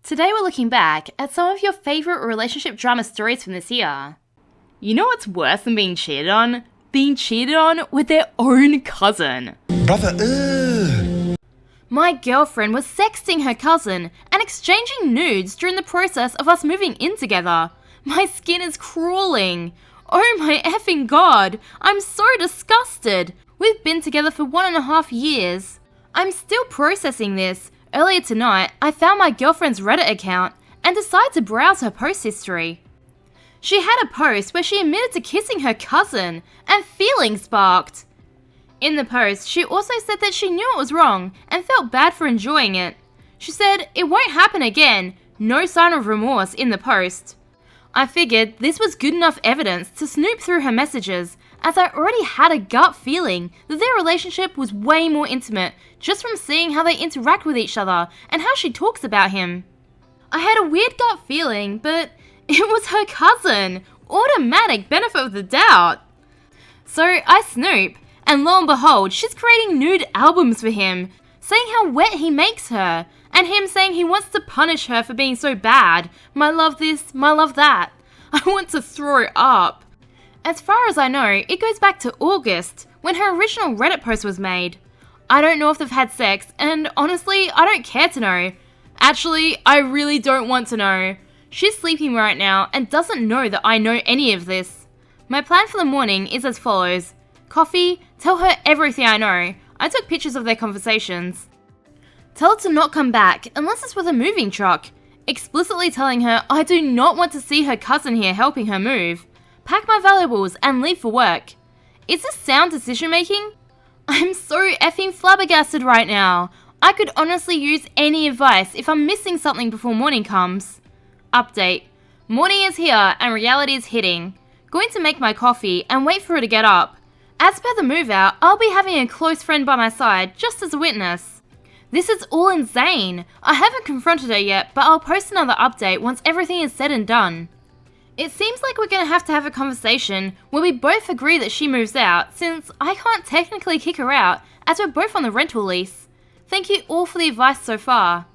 Today we're looking back at some of your favourite relationship drama stories from this year. You know what's worse than being cheated on? Being cheated on with their own cousin. Brother, ugh. My girlfriend was sexting her cousin and exchanging nudes during the process of us moving in together. My skin is crawling. Oh my effing god, I'm so disgusted. We've been together for 1.5 years. I'm still processing this. Earlier tonight, I found my girlfriend's Reddit account and decided to browse her post history. She had a post where she admitted to kissing her cousin, and feelings sparked. In the post, she also said that she knew it was wrong and felt bad for enjoying it. She said it won't happen again, no sign of remorse in the post. I figured this was good enough evidence to snoop through her messages, as I already had a gut feeling that their relationship was way more intimate just from seeing how they interact with each other and how she talks about him. I had a weird gut feeling, but it was her cousin. Automatic benefit of the doubt. So I snoop, and lo and behold, she's creating nude albums for him, saying how wet he makes her, and him saying he wants to punish her for being so bad. My love this, my love that. I want to throw up. As far as I know, it goes back to August, when her original Reddit post was made. I don't know if they've had sex, and honestly, I don't care to know. Actually, I really don't want to know. She's sleeping right now and doesn't know that I know any of this. My plan for the morning is as follows. Coffee, tell her everything I know. I took pictures of their conversations. Tell her to not come back unless it's with a moving truck. Explicitly telling her I do not want to see her cousin here helping her move. Pack my valuables and leave for work. Is this sound decision making? I'm so effing flabbergasted right now. I could honestly use any advice if I'm missing something before morning comes. Update. Morning is here and reality is hitting. Going to make my coffee and wait for her to get up. As per the move out, I'll be having a close friend by my side just as a witness. This is all insane. I haven't confronted her yet, but I'll post another update once everything is said and done. It seems like we're going to have a conversation where we both agree that she moves out, since I can't technically kick her out as we're both on the rental lease. Thank you all for the advice so far.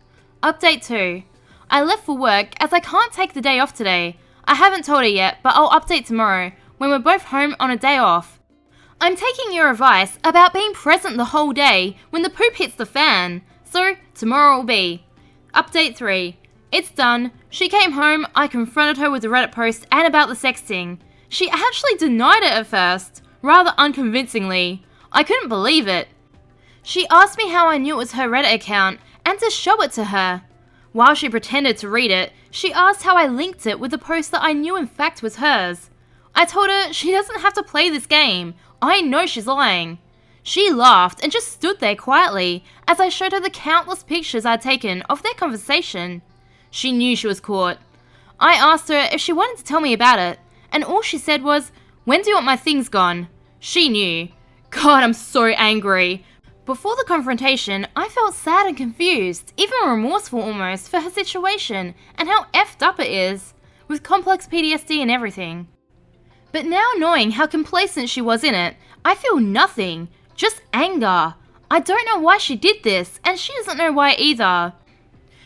Update 2. I left for work as I can't take the day off today. I haven't told her yet, but I'll update tomorrow when we're both home on a day off. I'm taking your advice about being present the whole day when the poop hits the fan, so tomorrow will be. Update 3. It's done. She came home, I confronted her with the Reddit post and about the sexting. She actually denied it at first, rather unconvincingly. I couldn't believe it. She asked me how I knew it was her Reddit account and to show it to her. While she pretended to read it, she asked how I linked it with the post that I knew in fact was hers. I told her she doesn't have to play this game. I know she's lying. She laughed and just stood there quietly as I showed her the countless pictures I'd taken of their conversation. She knew she was caught. I asked her if she wanted to tell me about it, and all she said was, "When do you want my things gone?" She knew. God, I'm so angry. Before the confrontation, I felt sad and confused, even remorseful almost, for her situation and how effed up it is, with complex PTSD and everything. But now knowing how complacent she was in it, I feel nothing, just anger. I don't know why she did this, and she doesn't know why either.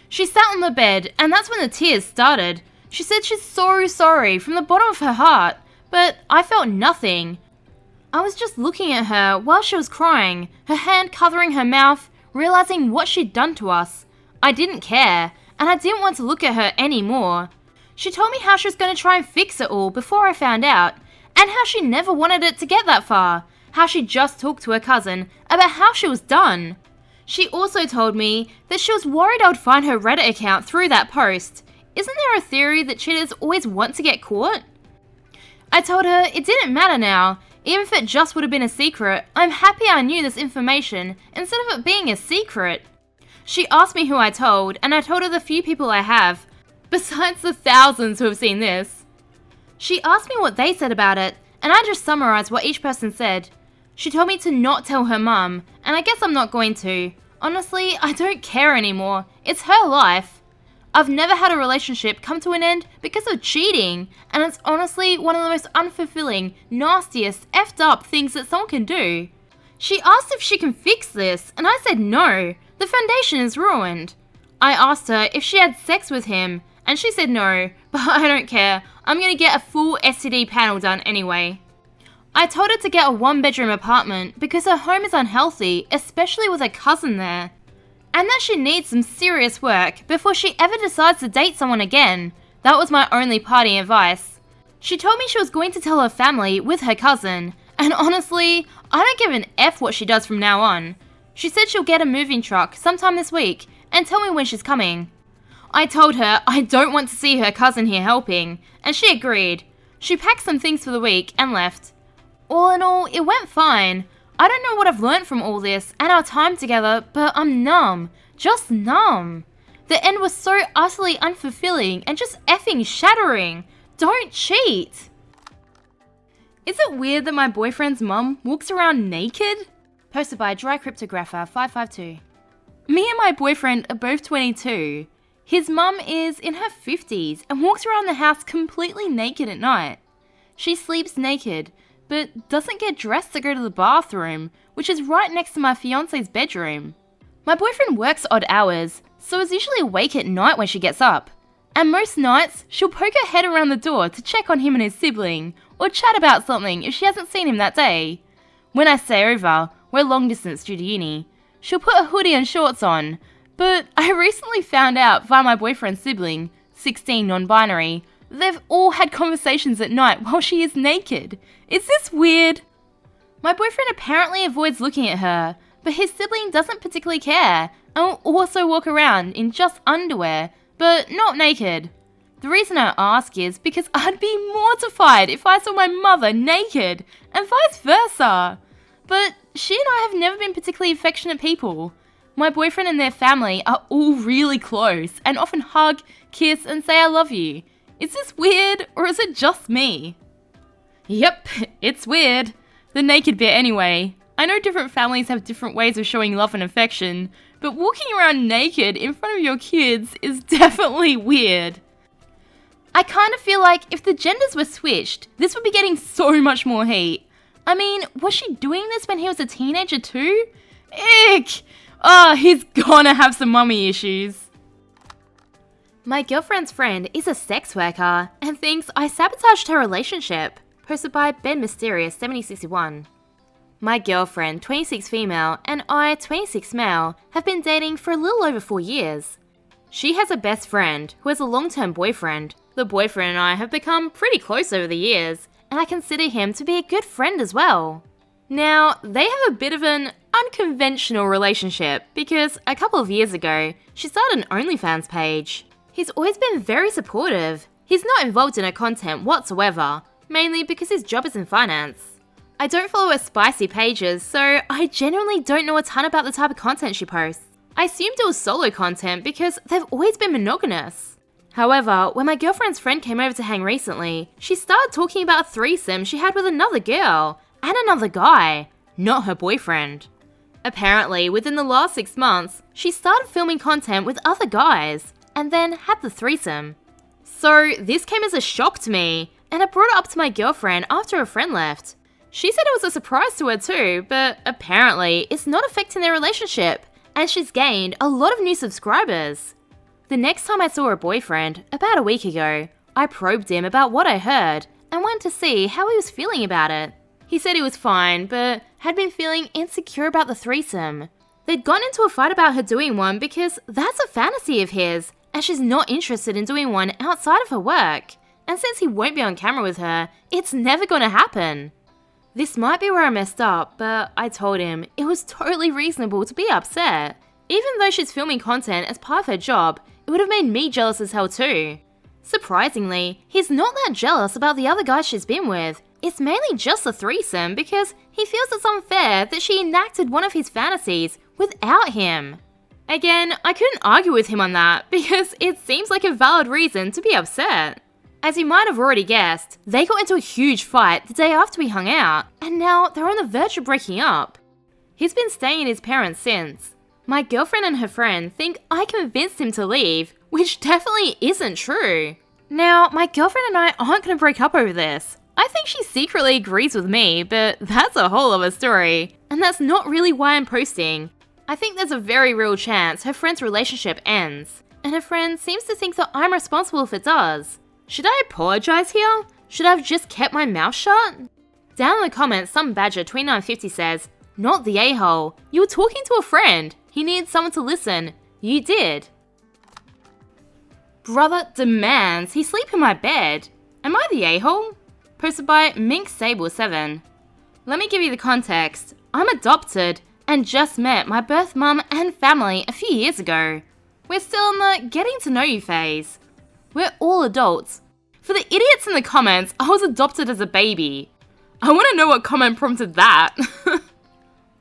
She sat on the bed, and that's when the tears started. She said she's so sorry from the bottom of her heart, but I felt nothing. I was just looking at her while she was crying, her hand covering her mouth, realizing what she'd done to us. I didn't care, and I didn't want to look at her anymore. She told me how she was going to try and fix it all before I found out, and how she never wanted it to get that far, how she just talked to her cousin about how she was done. She also told me that she was worried I would find her Reddit account through that post. Isn't there a theory that cheaters always want to get caught? I told her it didn't matter now. Even if it just would have been a secret, I'm happy I knew this information instead of it being a secret. She asked me who I told, and I told her the few people I have, besides the thousands who have seen this. She asked me what they said about it, and I just summarized what each person said. She told me to not tell her mum, and I guess I'm not going to. Honestly, I don't care anymore. It's her life. I've never had a relationship come to an end because of cheating, and it's honestly one of the most unfulfilling, nastiest, effed up things that someone can do. She asked if she can fix this, and I said no. The foundation is ruined. I asked her if she had sex with him, and she said no, but I don't care. I'm gonna get a full STD panel done anyway. I told her to get a 1-bedroom apartment because her home is unhealthy, especially with her cousin there, and that she needs some serious work before she ever decides to date someone again. That was my only party advice. She told me she was going to tell her family with her cousin, and honestly, I don't give an F what she does from now on. She said she'll get a moving truck sometime this week and tell me when she's coming. I told her I don't want to see her cousin here helping, and she agreed. She packed some things for the week and left. All in all, it went fine. I don't know what I've learned from all this and our time together, but I'm numb. Just numb. The end was so utterly unfulfilling and just effing shattering. Don't cheat! Is it weird that my boyfriend's mum walks around naked? Posted by Dry Cryptographer 552. Me and my boyfriend are both 22. His mum is in her 50s and walks around the house completely naked at night. She sleeps naked, but doesn't get dressed to go to the bathroom, which is right next to my fiance's bedroom. My boyfriend works odd hours, so is usually awake at night when she gets up. And most nights, she'll poke her head around the door to check on him and his sibling, or chat about something if she hasn't seen him that day. When I stay over, we're long distance due to uni, she'll put a hoodie and shorts on, but I recently found out via my boyfriend's sibling, 16 non-binary, they've all had conversations at night while she is naked. Is this weird? My boyfriend apparently avoids looking at her, but his sibling doesn't particularly care and will also walk around in just underwear, but not naked. The reason I ask is because I'd be mortified if I saw my mother naked, and vice versa. But she and I have never been particularly affectionate people. My boyfriend and their family are all really close and often hug, kiss, and say I love you. Is this weird, or is it just me? Yep, it's weird. The naked bit anyway. I know different families have different ways of showing love and affection, but walking around naked in front of your kids is definitely weird. I kind of feel like if the genders were switched, this would be getting so much more heat. I mean, was she doing this when he was a teenager too? Ick! He's gonna have some mummy issues. My girlfriend's friend is a sex worker and thinks I sabotaged her relationship. Posted by Ben Mysterious 7061. My girlfriend, 26 female, and I, 26 male, have been dating for a little over 4 years. She has a best friend who has a long-term boyfriend. The boyfriend and I have become pretty close over the years, and I consider him to be a good friend as well. Now, they have a bit of an unconventional relationship because a couple of years ago, she started an OnlyFans page. He's always been very supportive. He's not involved in her content whatsoever, mainly because his job is in finance. I don't follow her spicy pages, so I genuinely don't know a ton about the type of content she posts. I assumed it was solo content because they've always been monogamous. However, when my girlfriend's friend came over to hang recently, she started talking about a threesome she had with another girl and another guy, not her boyfriend. Apparently, within the last 6 months, she started filming content with other guys and then had the threesome. So this came as a shock to me, and I brought it up to my girlfriend after her friend left. She said it was a surprise to her too, but apparently it's not affecting their relationship, and she's gained a lot of new subscribers. The next time I saw her boyfriend, about a week ago, I probed him about what I heard and wanted to see how he was feeling about it. He said he was fine, but had been feeling insecure about the threesome. They'd gotten into a fight about her doing one because that's a fantasy of his, and she's not interested in doing one outside of her work. And since he won't be on camera with her, it's never gonna happen. This might be where I messed up, but I told him it was totally reasonable to be upset. Even though she's filming content as part of her job, it would have made me jealous as hell too. Surprisingly, he's not that jealous about the other guys she's been with. It's mainly just a threesome because he feels it's unfair that she enacted one of his fantasies without him. Again, I couldn't argue with him on that because it seems like a valid reason to be upset. As you might have already guessed, they got into a huge fight the day after we hung out, and now they're on the verge of breaking up. He's been staying at his parents since. My girlfriend and her friend think I convinced him to leave, which definitely isn't true. Now, my girlfriend and I aren't going to break up over this. I think she secretly agrees with me, but that's a whole other story, and that's not really why I'm posting. I think there's a very real chance her friend's relationship ends, and her friend seems to think that I'm responsible if it does. Should I apologize here? Should I have just kept my mouth shut? Down in the comments, some badger 2950 says, "Not the a-hole. You were talking to a friend. He needed someone to listen. You did." Brother demands he sleep in my bed. Am I the a-hole? Posted by MinkSable7. Let me give you the context. I'm adopted and just met my birth mum and family a few years ago. We're still in the getting to know you phase. We're all adults. For the idiots in the comments, I was adopted as a baby. I want to know what comment prompted that.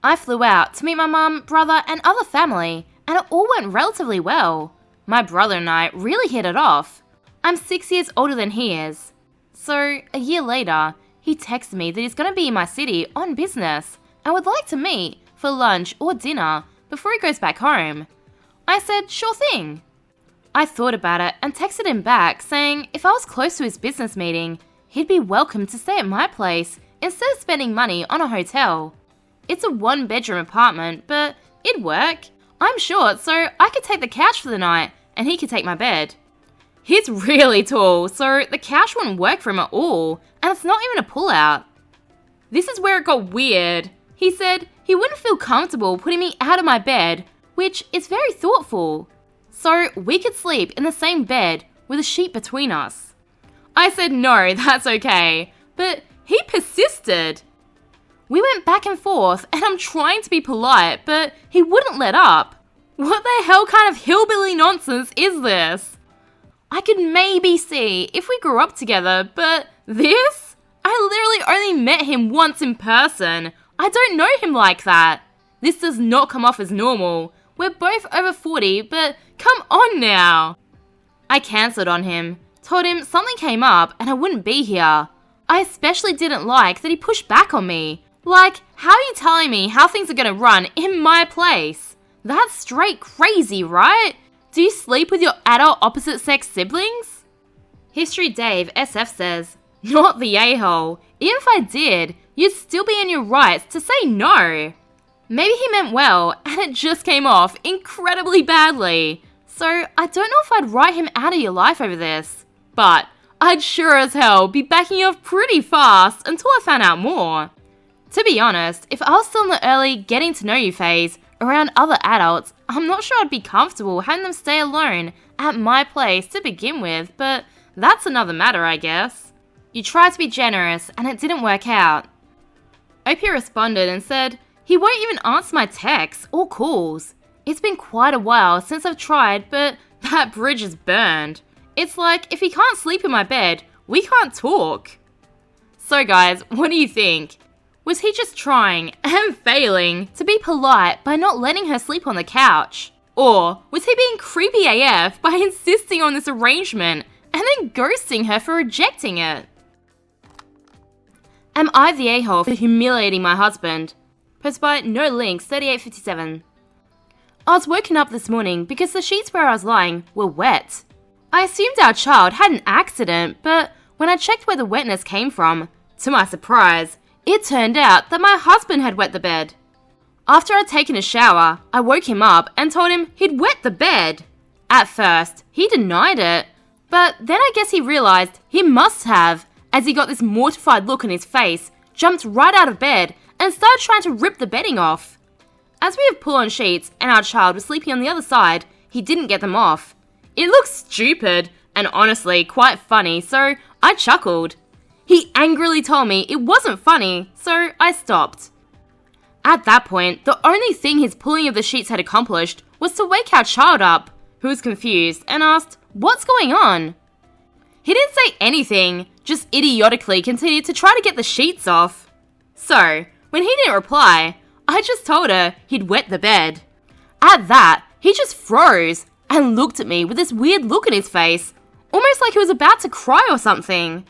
I flew out to meet my mum, brother, and other family, and it all went relatively well. My brother and I really hit it off. I'm 6 years older than he is. So, a year later, he texted me that he's going to be in my city on business and would like to meet for lunch or dinner before he goes back home. I said, sure thing. I thought about it and texted him back saying if I was close to his business meeting, he'd be welcome to stay at my place instead of spending money on a hotel. It's a 1-bedroom apartment, but it'd work. I'm short, so I could take the couch for the night and he could take my bed. He's really tall, so the couch wouldn't work for him at all, and it's not even a pull-out. This is where it got weird. He said he wouldn't feel comfortable putting me out of my bed, which is very thoughtful. So we could sleep in the same bed with a sheet between us. I said no, that's okay, but he persisted. We went back and forth, and I'm trying to be polite, but he wouldn't let up. What the hell kind of hillbilly nonsense is this? I could maybe see if we grew up together, but this? I literally only met him once in person. I don't know him like that. This does not come off as normal. We're both over 40, but come on now. I cancelled on him, told him something came up and I wouldn't be here. I especially didn't like that he pushed back on me. Like, how are you telling me how things are gonna run in my place? That's straight crazy, right? Do you sleep with your adult opposite sex siblings? History Dave SF says, not the a-hole. Even if I did, you'd still be in your rights to say no. Maybe he meant well, and it just came off incredibly badly. So I don't know if I'd write him out of your life over this. But I'd sure as hell be backing you off pretty fast until I found out more. To be honest, if I was still in the early getting to know you phase around other adults, I'm not sure I'd be comfortable having them stay alone at my place to begin with, but that's another matter, I guess. You tried to be generous and it didn't work out. Opie responded and said, he won't even answer my texts or calls. It's been quite a while since I've tried, but that bridge is burned. It's like, if he can't sleep in my bed, we can't talk. So guys, what do you think? Was he just trying, and failing, to be polite by not letting her sleep on the couch? Or was he being creepy AF by insisting on this arrangement and then ghosting her for rejecting it? Am I the a-hole for humiliating my husband? Posted by No Links 3857. I was woken up this morning because the sheets where I was lying were wet. I assumed our child had an accident, but when I checked where the wetness came from, to my surprise, it turned out that my husband had wet the bed. After I'd taken a shower, I woke him up and told him he'd wet the bed. At first, he denied it, but then I guess he realized he must have, as he got this mortified look on his face, jumped right out of bed and started trying to rip the bedding off. As we have pull-on sheets and our child was sleeping on the other side, he didn't get them off. It looked stupid and honestly quite funny, so I chuckled. He angrily told me it wasn't funny, so I stopped. At that point, the only thing his pulling of the sheets had accomplished was to wake our child up, who was confused and asked, "What's going on?" He didn't say anything, just idiotically continued to try to get the sheets off. So, when he didn't reply, I just told her he'd wet the bed. At that, he just froze and looked at me with this weird look on his face, almost like he was about to cry or something.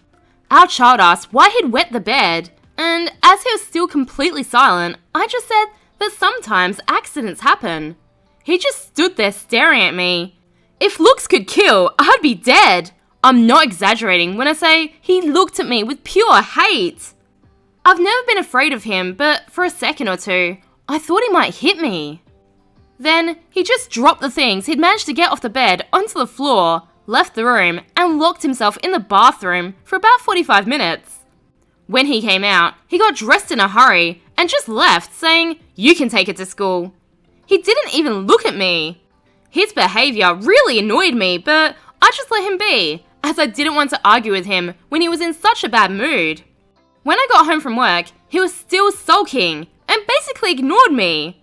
Our child asked why he'd wet the bed, and as he was still completely silent, I just said that sometimes accidents happen. He just stood there staring at me. If looks could kill, I'd be dead. I'm not exaggerating when I say he looked at me with pure hate. I've never been afraid of him, but for a second or two, I thought he might hit me. Then he just dropped the things he'd managed to get off the bed onto the floor, left the room, and locked himself in the bathroom for about 45 minutes. When he came out, he got dressed in a hurry and just left, saying, "You can take it to school." He didn't even look at me. His behaviour really annoyed me, but I just let him be, as I didn't want to argue with him when he was in such a bad mood. When I got home from work, he was still sulking and basically ignored me.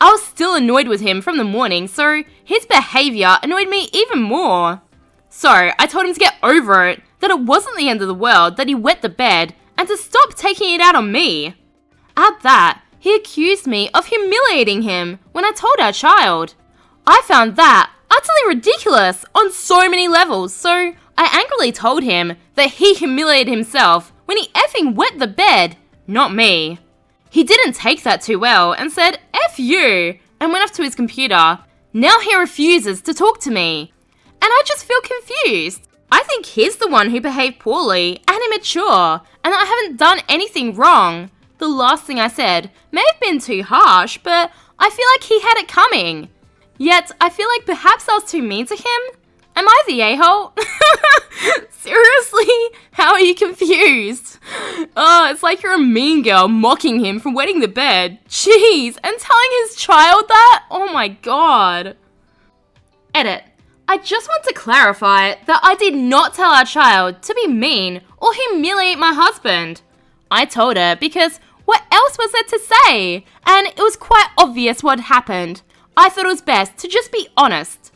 I was still annoyed with him from the morning, so his behaviour annoyed me even more. So I told him to get over it, that it wasn't the end of the world that he wet the bed, and to stop taking it out on me. At that, he accused me of humiliating him when I told our child. I found that utterly ridiculous on so many levels, so I angrily told him that he humiliated himself when he effing wet the bed, not me. He didn't take that too well and said, "F you," and went off to his computer. Now he refuses to talk to me. And I just feel confused. I think he's the one who behaved poorly and immature, and I haven't done anything wrong. The last thing I said may have been too harsh, but I feel like he had it coming. Yet, I feel like perhaps I was too mean to him? Am I the a-hole? Seriously? How are you confused? Oh, it's like you're a mean girl mocking him for wetting the bed. Jeez, and telling his child that? Oh my god. Edit. I just want to clarify that I did not tell our child to be mean or humiliate my husband. I told her because what else was there to say? And it was quite obvious what happened. I thought it was best to just be honest.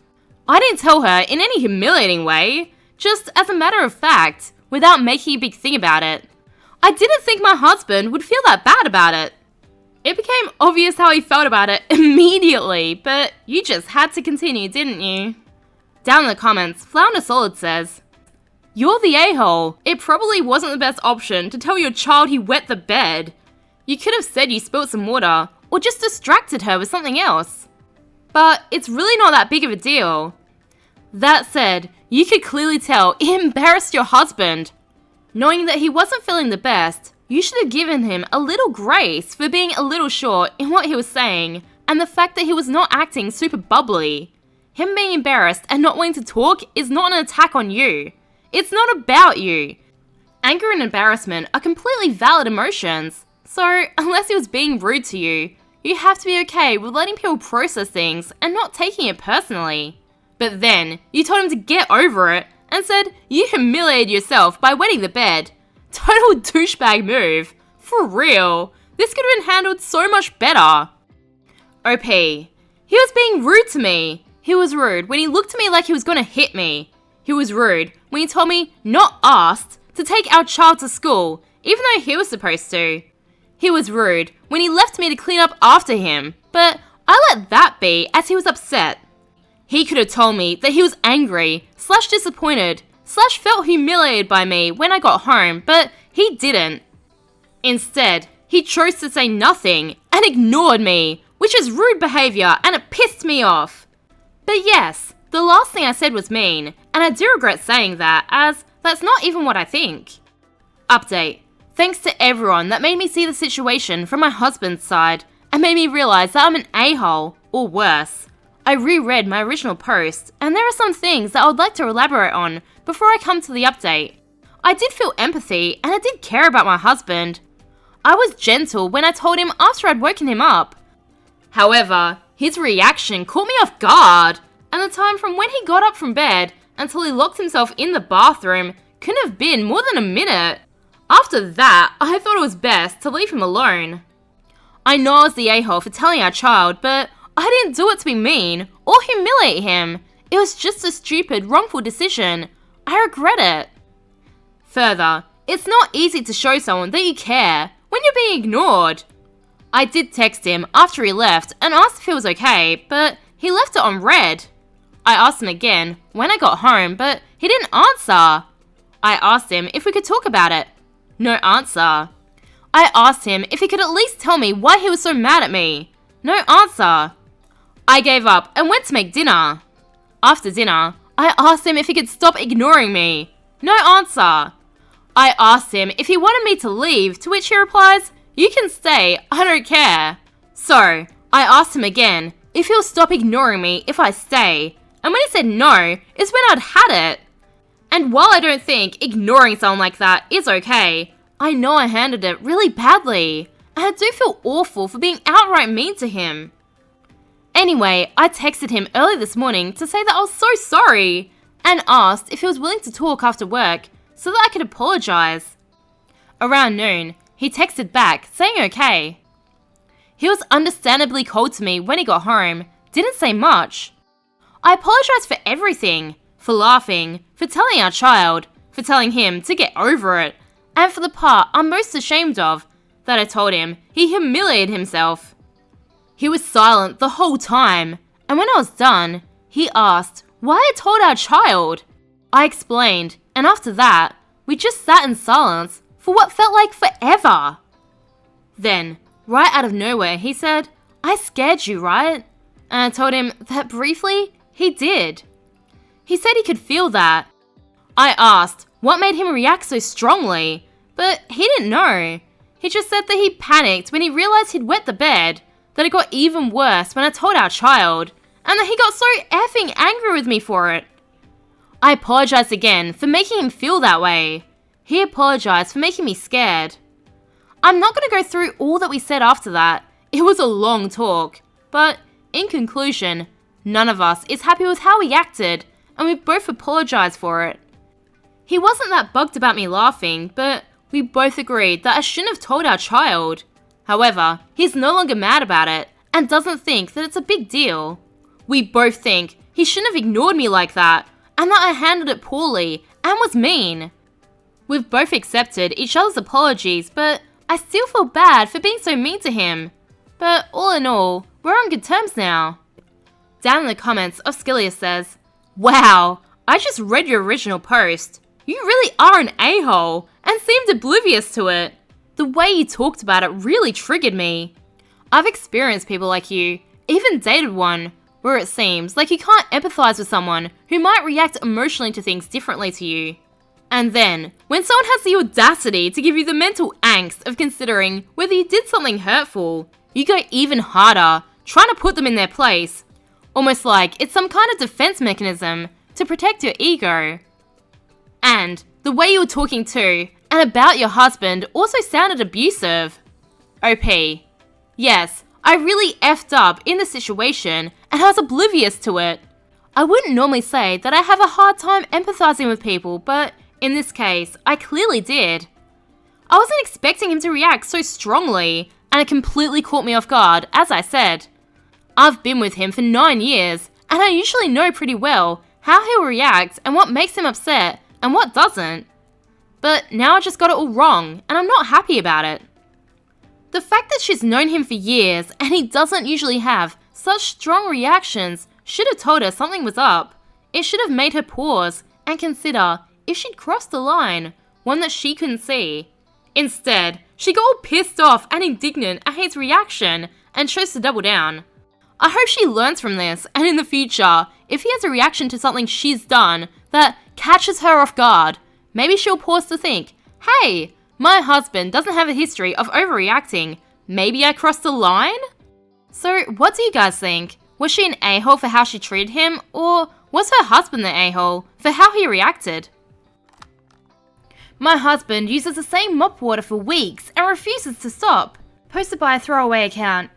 I didn't tell her in any humiliating way, just as a matter of fact, without making a big thing about it. I didn't think my husband would feel that bad about it. It became obvious how he felt about it immediately, but you just had to continue, didn't you? Down in the comments, Flounder Solid says, "You're the a-hole. It probably wasn't the best option to tell your child he wet the bed. You could have said you spilt some water, or just distracted her with something else. But it's really not that big of a deal. That said, you could clearly tell it embarrassed your husband. Knowing that he wasn't feeling the best, you should have given him a little grace for being a little short in what he was saying, and the fact that he was not acting super bubbly. Him being embarrassed and not wanting to talk is not an attack on you. It's not about you. Anger and embarrassment are completely valid emotions, so unless he was being rude to you, you have to be okay with letting people process things and not taking it personally. But then, you told him to get over it and said you humiliated yourself by wetting the bed. Total douchebag move. For real. This could have been handled so much better. OP. He was being rude to me. He was rude when he looked at me like he was gonna hit me. He was rude when he told me, not asked, to take our child to school, even though he was supposed to. He was rude when he left me to clean up after him, but I let that be as he was upset. He could have told me that he was angry, / disappointed, / felt humiliated by me when I got home, but he didn't. Instead, he chose to say nothing and ignored me, which is rude behaviour and it pissed me off. But yes, the last thing I said was mean, and I do regret saying that, as that's not even what I think. Update. Thanks to everyone that made me see the situation from my husband's side and made me realise that I'm an a-hole, or worse. I reread my original post, and there are some things that I would like to elaborate on before I come to the update. I did feel empathy, and I did care about my husband. I was gentle when I told him after I'd woken him up. However, his reaction caught me off guard, and the time from when he got up from bed until he locked himself in the bathroom couldn't have been more than a minute. After that, I thought it was best to leave him alone. I know I was the a-hole for telling our child, but I didn't do it to be mean or humiliate him. It was just a stupid, wrongful decision. I regret it. Further, it's not easy to show someone that you care when you're being ignored. I did text him after he left and asked if he was okay, but he left it on read. I asked him again when I got home, but he didn't answer. I asked him if we could talk about it. No answer. I asked him if he could at least tell me why he was so mad at me. No answer. I gave up and went to make dinner. After dinner, I asked him if he could stop ignoring me. No answer. I asked him if he wanted me to leave, to which he replies, "You can stay, I don't care." So, I asked him again if he'll stop ignoring me if I stay. And when he said no, is when I'd had it. And while I don't think ignoring someone like that is okay, I know I handled it really badly. And I do feel awful for being outright mean to him. Anyway, I texted him early this morning to say that I was so sorry and asked if he was willing to talk after work so that I could apologize. Around noon, he texted back saying okay. He was understandably cold to me when he got home, didn't say much. I apologized for everything, for laughing, for telling our child, for telling him to get over it, and for the part I'm most ashamed of, that I told him he humiliated himself. He was silent the whole time, and when I was done, he asked why I told our child. I explained, and after that, we just sat in silence for what felt like forever. Then, right out of nowhere, he said, "I scared you, right?" And I told him that briefly, he did. He said he could feel that. I asked what made him react so strongly, but he didn't know. He just said that he panicked when he realized he'd wet the bed, that it got even worse when I told our child, and that he got so effing angry with me for it. I apologized again for making him feel that way. He apologized for making me scared. I'm not going to go through all that we said after that. It was a long talk, but in conclusion, none of us is happy with how he acted, and we both apologized for it. He wasn't that bugged about me laughing, but we both agreed that I shouldn't have told our child. However, he's no longer mad about it and doesn't think that it's a big deal. We both think he shouldn't have ignored me like that and that I handled it poorly and was mean. We've both accepted each other's apologies, but I still feel bad for being so mean to him. But all in all, we're on good terms now. Down in the comments, Oscilia says, "Wow, I just read your original post. You really are an a-hole and seemed oblivious to it. The way you talked about it really triggered me. I've experienced people like you, even dated one, where it seems like you can't empathize with someone who might react emotionally to things differently to you. And then, when someone has the audacity to give you the mental angst of considering whether you did something hurtful, you go even harder, trying to put them in their place. Almost like it's some kind of defense mechanism to protect your ego. And the way you were talking to and about your husband also sounded abusive. OP. Yes, I really effed up in the situation and I was oblivious to it. I wouldn't normally say that I have a hard time empathizing with people, but in this case, I clearly did. I wasn't expecting him to react so strongly, and it completely caught me off guard, as I said. I've been with him for 9 years, and I usually know pretty well how he'll react and what makes him upset and what doesn't. But now I just got it all wrong, and I'm not happy about it. The fact that she's known him for years and he doesn't usually have such strong reactions should have told her something was up. It should have made her pause and consider if she'd crossed the line, one that she couldn't see. Instead, she got all pissed off and indignant at his reaction and chose to double down. I hope she learns from this, and in the future, if he has a reaction to something she's done that catches her off guard, maybe she'll pause to think, hey, my husband doesn't have a history of overreacting. Maybe I crossed the line? So, what do you guys think? Was she an a-hole for how she treated him, or was her husband the a-hole for how he reacted? My husband uses the same mop water for weeks and refuses to stop. Posted by a throwaway account.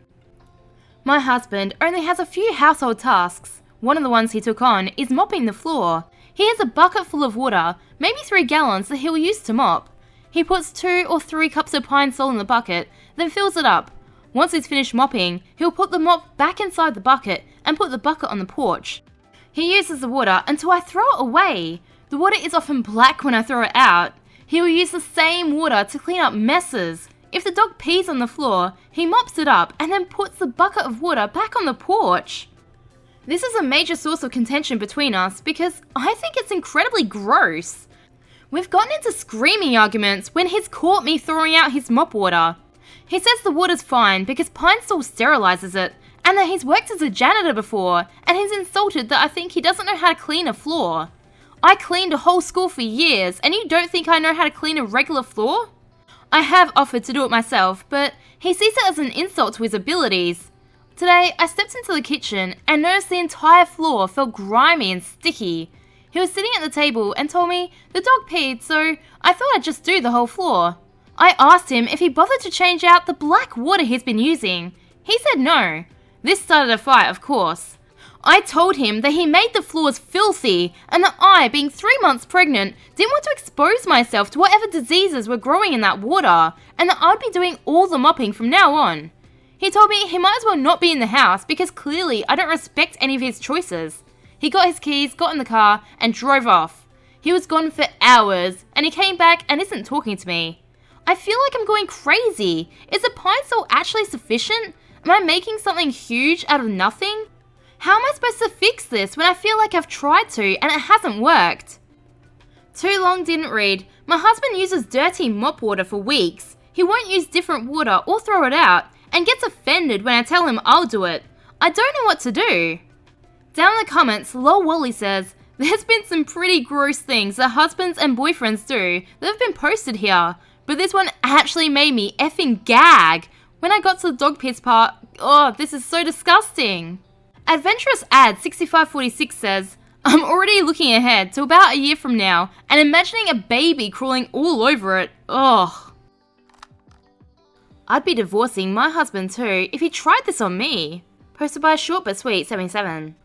My husband only has a few household tasks. One of the ones he took on is mopping the floor. He has a bucket full of water, maybe 3 gallons that he'll use to mop. He puts 2 or 3 cups of pine sol in the bucket, then fills it up. Once he's finished mopping, he'll put the mop back inside the bucket and put the bucket on the porch. He uses the water until I throw it away. The water is often black when I throw it out. He will use the same water to clean up messes. If the dog pees on the floor, he mops it up and then puts the bucket of water back on the porch. This is a major source of contention between us because I think it's incredibly gross. We've gotten into screaming arguments when he's caught me throwing out his mop water. He says the water's fine because Pine Sol sterilizes it, and that he's worked as a janitor before, and he's insulted that I think he doesn't know how to clean a floor. I cleaned a whole school for years, and you don't think I know how to clean a regular floor? I have offered to do it myself, but he sees it as an insult to his abilities. Today, I stepped into the kitchen and noticed the entire floor felt grimy and sticky. He was sitting at the table and told me the dog peed, so I thought I'd just do the whole floor. I asked him if he bothered to change out the black water he's been using. He said no. This started a fight, of course. I told him that he made the floors filthy and that I, being 3 months pregnant, didn't want to expose myself to whatever diseases were growing in that water and that I'd be doing all the mopping from now on. He told me he might as well not be in the house because clearly I don't respect any of his choices. He got his keys, got in the car, and drove off. He was gone for hours, and he came back and isn't talking to me. I feel like I'm going crazy. Is the pine sol actually sufficient? Am I making something huge out of nothing? How am I supposed to fix this when I feel like I've tried to and it hasn't worked? Too long didn't read. My husband uses dirty mop water for weeks. He won't use different water or throw it out, and gets offended when I tell him I'll do it. I don't know what to do. Down in the comments, Lol Wally says, there's been some pretty gross things that husbands and boyfriends do that have been posted here, but this one actually made me effing gag. When I got to the dog piss part, oh, this is so disgusting. Adventurous Ad 6546 says, I'm already looking ahead to about a year from now and imagining a baby crawling all over it. Ugh. I'd be divorcing my husband too if he tried this on me. Posted by Short But Sweet 77.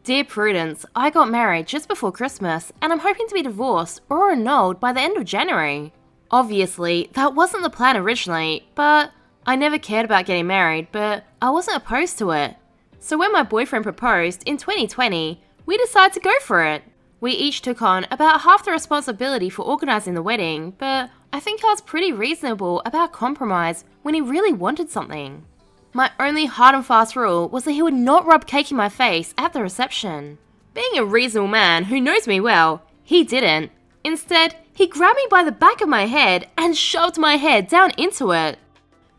Dear Prudence, I got married just before Christmas and I'm hoping to be divorced or annulled by the end of January. Obviously, that wasn't the plan originally, but I never cared about getting married, but I wasn't opposed to it. So when my boyfriend proposed in 2020, we decided to go for it. We each took on about half the responsibility for organising the wedding, but I think I was pretty reasonable about compromise when he really wanted something. My only hard and fast rule was that he would not rub cake in my face at the reception. Being a reasonable man who knows me well, he didn't. Instead, he grabbed me by the back of my head and shoved my head down into it.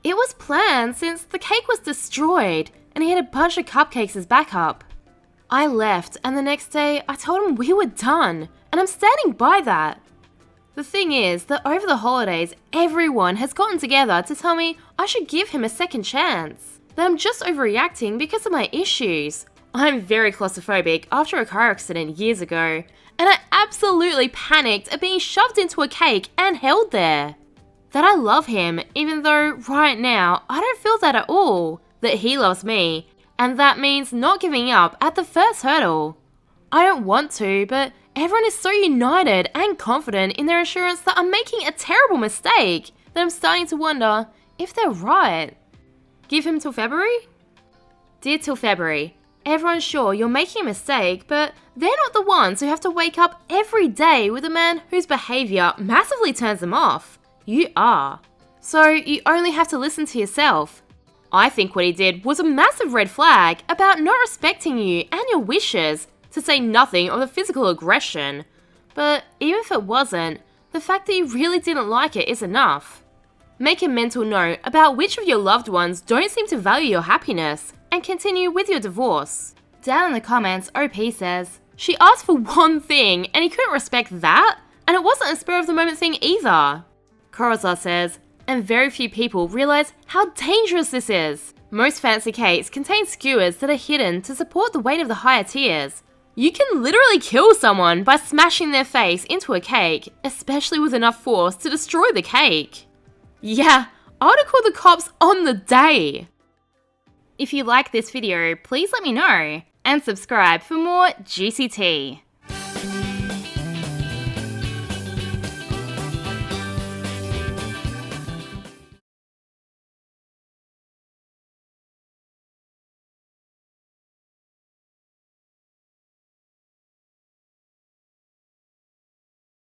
It was planned since the cake was destroyed and he had a bunch of cupcakes as backup. I left and the next day I told him we were done, and I'm standing by that. The thing is that over the holidays, everyone has gotten together to tell me I should give him a second chance. That I'm just overreacting because of my issues. I'm very claustrophobic after a car accident years ago, and I absolutely panicked at being shoved into a cake and held there. That I love him, even though right now I don't feel that at all. That he loves me, and that means not giving up at the first hurdle. I don't want to, but everyone is so united and confident in their assurance that I'm making a terrible mistake that I'm starting to wonder if they're right. Give him till February? Dear till February, everyone's sure you're making a mistake, but they're not the ones who have to wake up every day with a man whose behaviour massively turns them off. You are. So you only have to listen to yourself. I think what he did was a massive red flag about not respecting you and your wishes, to say nothing of the physical aggression. But even if it wasn't, the fact that you really didn't like it is enough. Make a mental note about which of your loved ones don't seem to value your happiness, and continue with your divorce. Down in the comments, OP says, she asked for one thing and he couldn't respect that, and it wasn't a spur of the moment thing either. Corazar says, and very few people realise how dangerous this is. Most fancy cakes contain skewers that are hidden to support the weight of the higher tiers. You can literally kill someone by smashing their face into a cake, especially with enough force to destroy the cake. Yeah, I would have called the cops on the day. If you like this video, please let me know, and subscribe for more juicy tea.